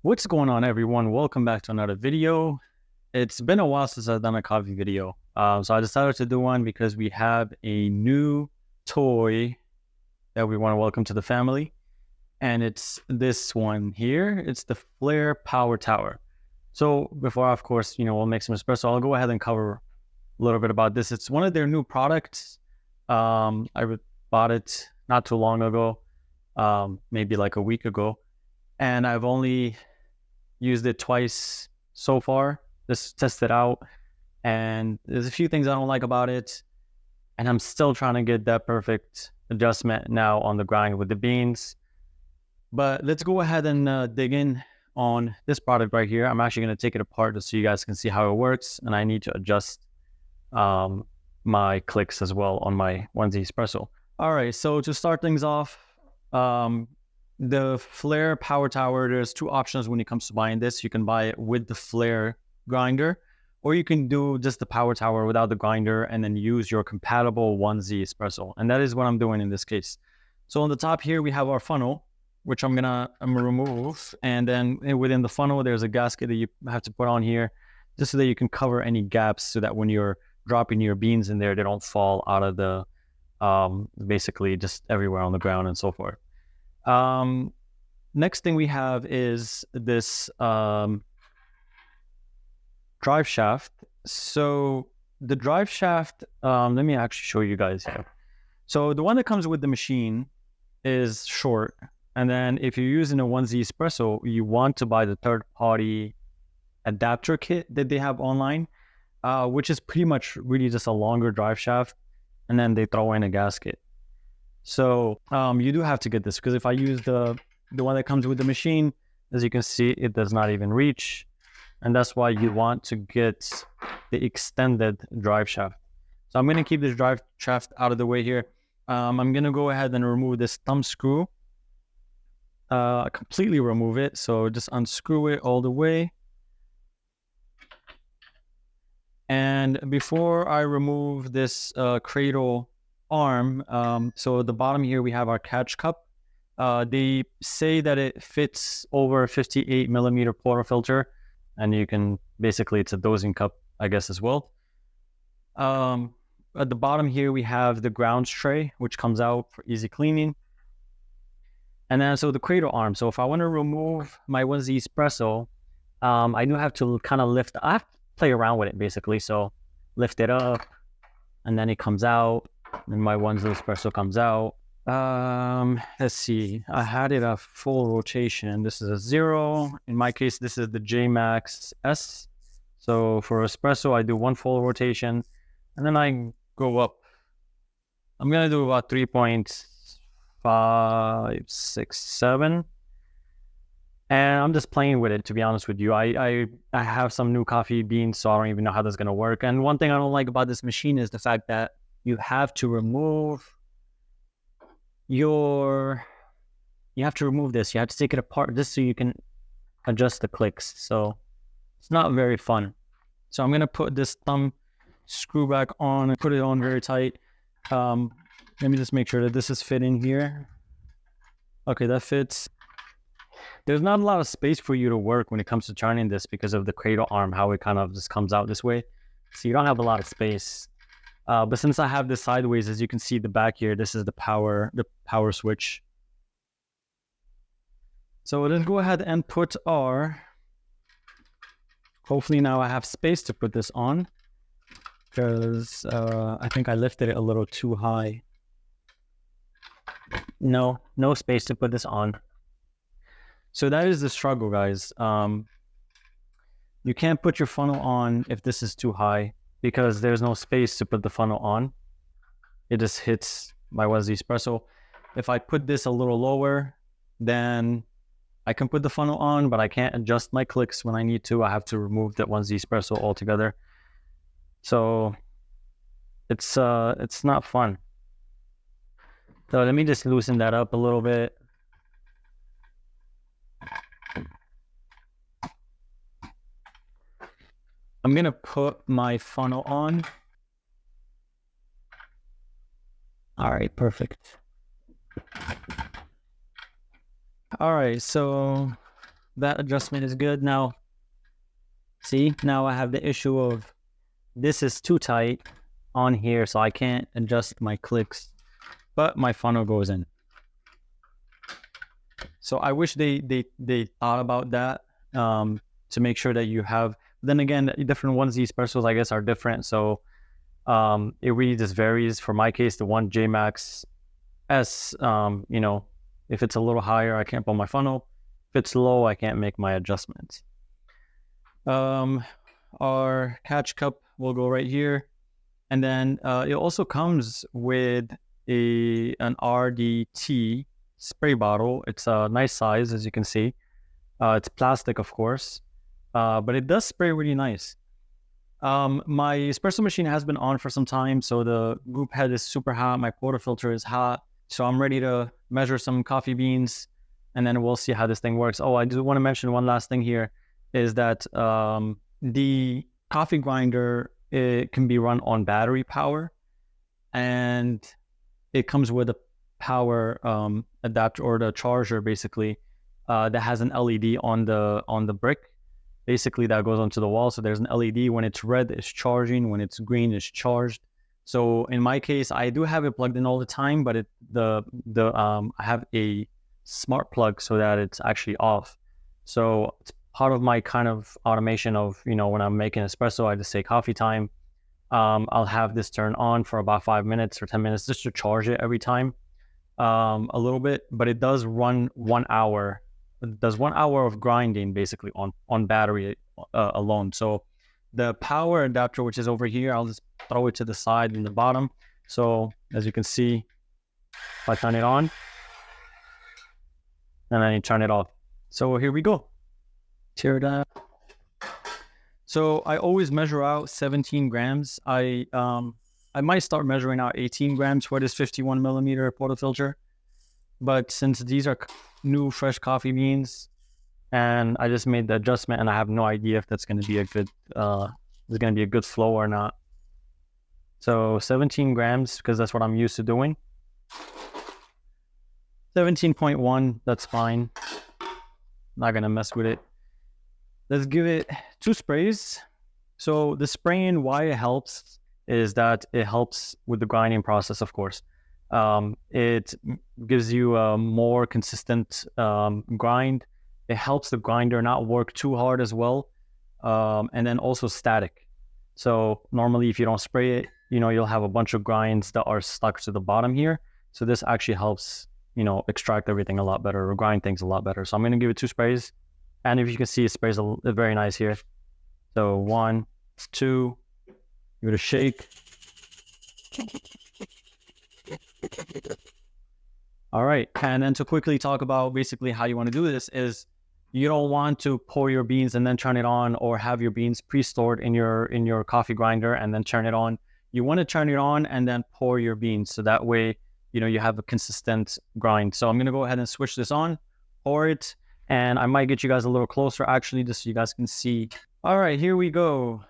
What's going on, everyone? Welcome back to another video. It's been a while since I've done a coffee video. So I decided to do one because we have a new toy that we want to welcome to the family. And it's this one here. It's the Flair Power Tower. So before, of course, we'll make some espresso. I'll go ahead and cover a little bit about this. It's one of their new products. I bought it not too long ago, maybe like a week ago. And I've only used it twice so far. Just test it out. And there's a few things I don't like about it. And I'm still trying to get that perfect adjustment now on the grind with the beans. But let's go ahead and dig in on this product right here. I'm actually going to take it apart just so you guys can see how it works. And I need to adjust my clicks as well on my 1Z espresso. All right, so to start things off, the Flair Power Tower, there's two options when it comes to buying this. You can buy it with the Flair grinder, or you can do just the Power Tower without the grinder and then use your compatible 1Z espresso. And that is what I'm doing in this case. So on the top here, we have our funnel, which I'm gonna remove. And then within the funnel, there's a gasket that you have to put on here just so that you can cover any gaps so that when you're dropping your beans in there, they don't fall out of the, basically just everywhere on the ground and so forth. Next thing we have is this drive shaft. So the drive shaft, let me actually show you guys here. So the one that comes with the machine is short. And then if you're using a 1Z espresso, you want to buy the third-party adapter kit that they have online, which is pretty much really just a longer drive shaft. And then they throw in a gasket. So you do have to get this, because if I use the one that comes with the machine, as you can see, it does not even reach. And that's why you want to get the extended drive shaft. So I'm going to keep this drive shaft out of the way here. I'm going to go ahead and remove this thumb screw. Completely remove it. So just unscrew it all the way. And before I remove this cradle arm, so at the bottom here we have our catch cup. They say that it fits over 58 millimeter portafilter, and you can basically, it's a dosing cup, I guess, as well. At the bottom here we have the grounds tray, which comes out for easy cleaning. And then so the cradle arm. So if I want to remove my 1Z espresso, I do have to kind of lift. I have to play around with it basically. So lift it up, and then it comes out. And my 1Z espresso comes out. Let's see. I had it a full rotation. This is a 0. In my case, this is the J Max S. So for espresso, I do one full rotation, and then I go up. I'm gonna do about 3.5, 6, 7. And I'm just playing with it, to be honest with you. I have some new coffee beans, so I don't even know how that's gonna work. And one thing I don't like about this machine is the fact that you have to remove this. You have to take it apart just so you can adjust the clicks. So it's not very fun. So I'm gonna put this thumb screw back on and put it on very tight. Let me just make sure that this is fitting here. Okay, that fits. There's not a lot of space for you to work when it comes to turning this because of the cradle arm, how it kind of just comes out this way. So you don't have a lot of space. But since I have this sideways, as you can see the back here, this is the power switch. So let's go ahead and put our, hopefully now I have space to put this on, because I think I lifted it a little too high. No space to put this on. So that is the struggle, guys. You can't put your funnel on if this is too high, because there's no space to put the funnel on. It just hits my 1Z espresso. If I put this a little lower, then I can put the funnel on, but I can't adjust my clicks when I need to. I have to remove that 1Z espresso altogether. So it's not fun. So let me just loosen that up a little bit. I'm gonna put my funnel on. All right, perfect. All right, so that adjustment is good. Now, see, now I have the issue of this is too tight on here, so I can't adjust my clicks, but my funnel goes in. So I wish they thought about that to make sure that you have. Then again, different ones, these espressos, I guess, are different. So it really just varies. For my case, the one JMax S, you know, if it's a little higher, I can't pull my funnel. If it's low, I can't make my adjustments. Our catch cup will go right here. And then it also comes with an RDT spray bottle. It's a nice size, as you can see. It's plastic, of course, but it does spray really nice. My espresso machine has been on for some time, so the group head is super hot. My portafilter is hot, so I'm ready to measure some coffee beans, and then we'll see how this thing works. Oh, I do want to mention one last thing here, is that the coffee grinder, it can be run on battery power, and it comes with a power adapter, or the charger basically, that has an LED on the brick. Basically, that goes onto the wall. So there's an LED. When it's red, it's charging. When it's green, it's charged. So in my case, I do have it plugged in all the time, but I have a smart plug so that it's actually off. So it's part of my kind of automation of, you know, when I'm making espresso, I just say coffee time. I'll have this turn on for about 5 minutes or 10 minutes just to charge it every time, a little bit, but it does run 1 hour. It does 1 hour of grinding basically on battery alone. So the power adapter, which is over here, I'll just throw it to the side in the bottom. So as you can see, if I turn it on, and then you turn it off. So here we go. Tear it up. So I always measure out 17 grams. I might start measuring out 18 grams for this 51 millimeter portafilter. But since these are new fresh coffee beans, and I just made the adjustment, and I have no idea if that's going to be a good, is going to be a good flow or not. So 17 grams, because that's what I'm used to doing. 17.1, that's fine. Not going to mess with it. Let's give it 2 sprays. So the spraying, why it helps is that it helps with the grinding process, of course. It gives you a more consistent grind. It helps the grinder not work too hard as well. And then also static. So normally if you don't spray it, you know, you'll have a bunch of grinds that are stuck to the bottom here. So this actually helps, you know, extract everything a lot better, or grind things a lot better. So I'm going to give it 2 sprays. And if you can see, it sprays very nice here. So 1, 2, give it a shake. All right, and then to quickly talk about basically how you want to do this is, you don't want to pour your beans and then turn it on, or have your beans pre-stored in your coffee grinder and then turn it on. You want to turn it on and then pour your beans, so that way, you know, you have a consistent grind. So I'm going to go ahead and switch this on, pour it, and I might get you guys a little closer actually, just so you guys can see. All right, here we go.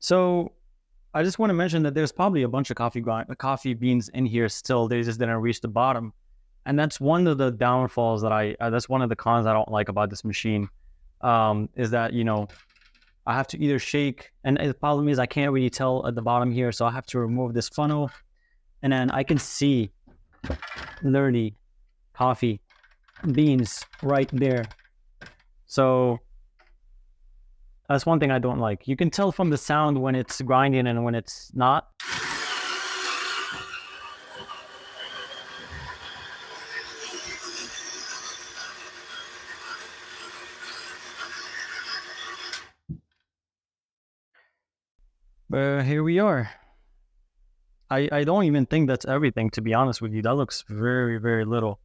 So I just want to mention that there's probably a bunch of coffee beans in here still. They just didn't reach the bottom. And that's one of the downfalls that that's one of the cons I don't like about this machine, is that, you know, I have to either shake, and the problem is I can't really tell at the bottom here. So I have to remove this funnel, and then I can see literally coffee beans right there. So that's one thing I don't like. You can tell from the sound when it's grinding and when it's not. But here we are. I don't even think that's everything, to be honest with you. That looks very, very little.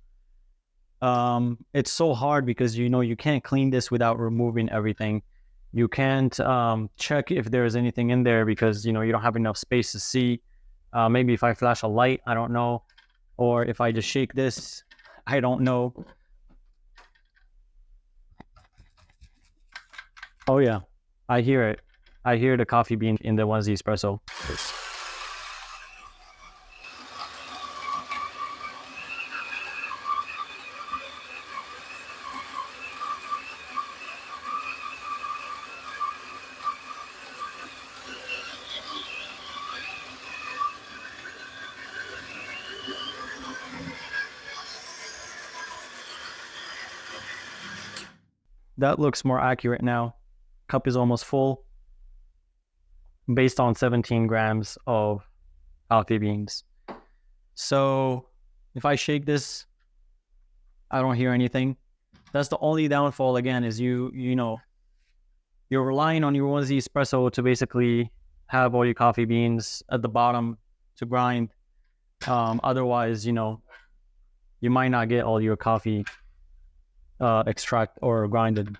It's so hard because, you know, you can't clean this without removing everything. You can't check if there's anything in there because, you know, you don't have enough space to see. Maybe if I flash a light, I don't know. Or if I just shake this, I don't know. Oh yeah, I hear it. I hear the coffee bean in the onesie espresso. That looks more accurate now. Cup is almost full based on 17 grams of coffee beans. So if I shake this, I don't hear anything. That's the only downfall again is you know, you're relying on your onesie espresso to basically have all your coffee beans at the bottom to grind. Otherwise, you know, you might not get all your coffee extract or grinded.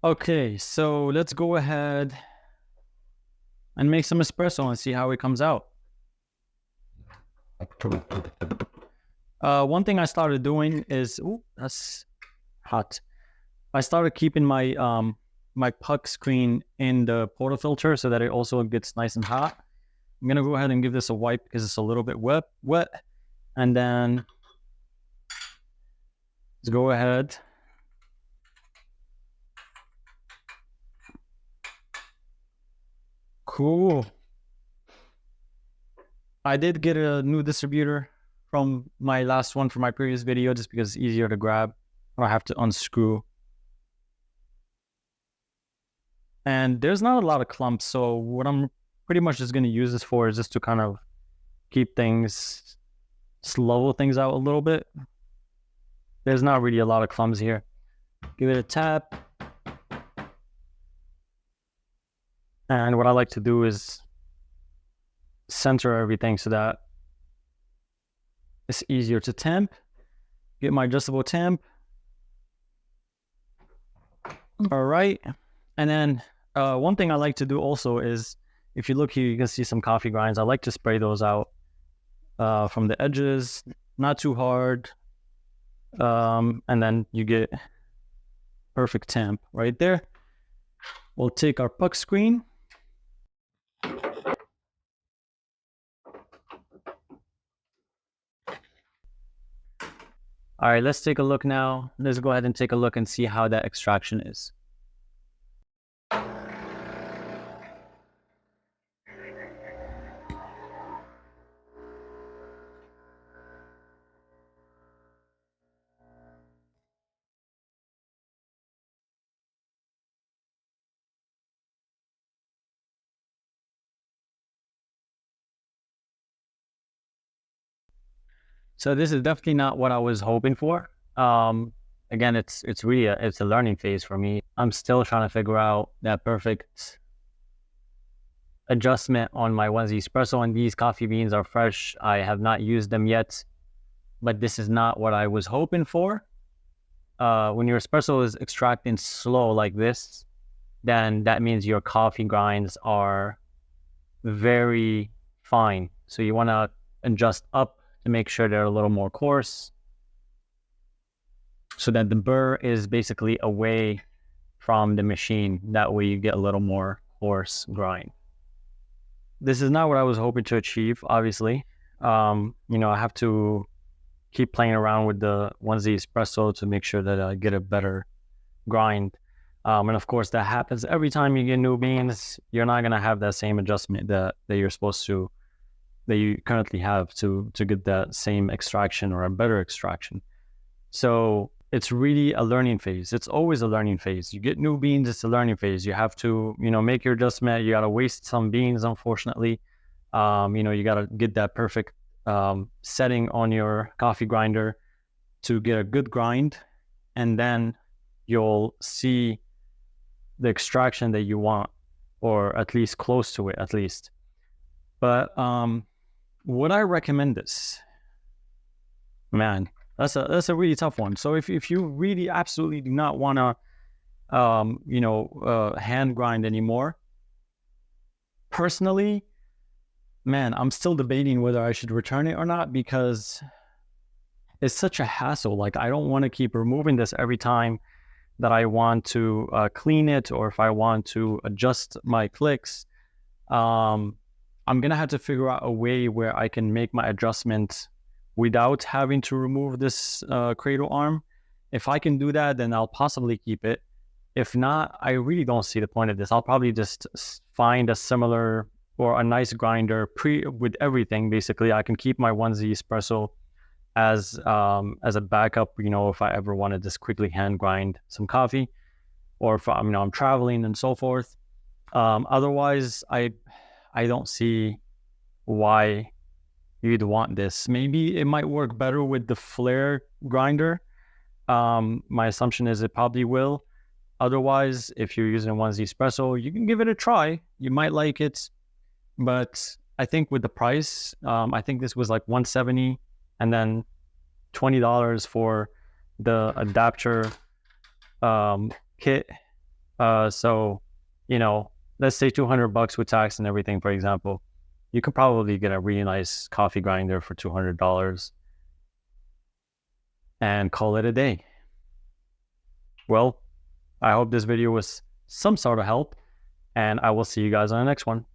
Okay, so let's go ahead and make some espresso and see how it comes out. One thing I started doing is, ooh, that's hot. I started keeping my my puck screen in the portafilter so that it also gets nice and hot. I'm gonna go ahead and give this a wipe because it's a little bit wet, and then let's go ahead. Cool. I did get a new distributor from my last one, from my previous video, just because it's easier to grab. I don't have to unscrew. And there's not a lot of clumps, so what I'm pretty much just going to use this for is just to kind of keep things, slow things out a little bit. There's not really a lot of clumps here. Give it a tap. And what I like to do is center everything so that it's easier to temp. Get my adjustable temp. All right. And then one thing I like to do also is, if you look here, you can see some coffee grinds. I like to spray those out from the edges, not too hard. And then you get perfect temp right there. We'll take our puck screen. All right, let's take a look now. Let's go ahead and take a look and see how that extraction is. So this is definitely not what I was hoping for. Again, it's really it's a learning phase for me. I'm still trying to figure out that perfect adjustment on my onesie espresso, and these coffee beans are fresh. I have not used them yet, but this is not what I was hoping for. When your espresso is extracting slow like this, then that means your coffee grinds are very fine. So you want to adjust up to make sure they're a little more coarse, so that the burr is basically away from the machine. That way you get a little more coarse grind. This is not what I was hoping to achieve, obviously. You know, I have to keep playing around with the onesie espresso to make sure that I get a better grind. And of course, that happens every time you get new beans. You're not going to have that same adjustment that you're supposed to, that you currently have to get that same extraction or a better extraction. So it's really a learning phase. It's always a learning phase. You get new beans, it's a learning phase. You have to, you know, make your adjustment. You got to waste some beans, unfortunately. You know, you got to get that perfect setting on your coffee grinder to get a good grind. And then you'll see the extraction that you want, or at least close to it, at least. But would I recommend this? Man, that's a really tough one. So if you really absolutely do not want to hand grind anymore, personally, man, I'm still debating whether I should return it or not, because it's such a hassle. Like, I don't want to keep removing this every time that I want to clean it, or if I want to adjust my clicks. I'm gonna have to figure out a way where I can make my adjustment without having to remove this cradle arm. If I can do that, then I'll possibly keep it. If not, I really don't see the point of this. I'll probably just find a similar or a nice grinder with everything. Basically, I can keep my 1Z espresso as a backup, if I ever want to just quickly hand grind some coffee, or if I'm traveling and so forth. Otherwise, I don't see why you'd want this. Maybe it might work better with the Flair grinder. My assumption is it probably will. Otherwise, if you're using 1Z espresso, you can give it a try. You might like it, but I think with the price, I think this was like $170 and then $20 for the adapter kit. So, let's say $200 with tax and everything, for example. You could probably get a really nice coffee grinder for $200 and call it a day. Well, I hope this video was some sort of help, and I will see you guys on the next one.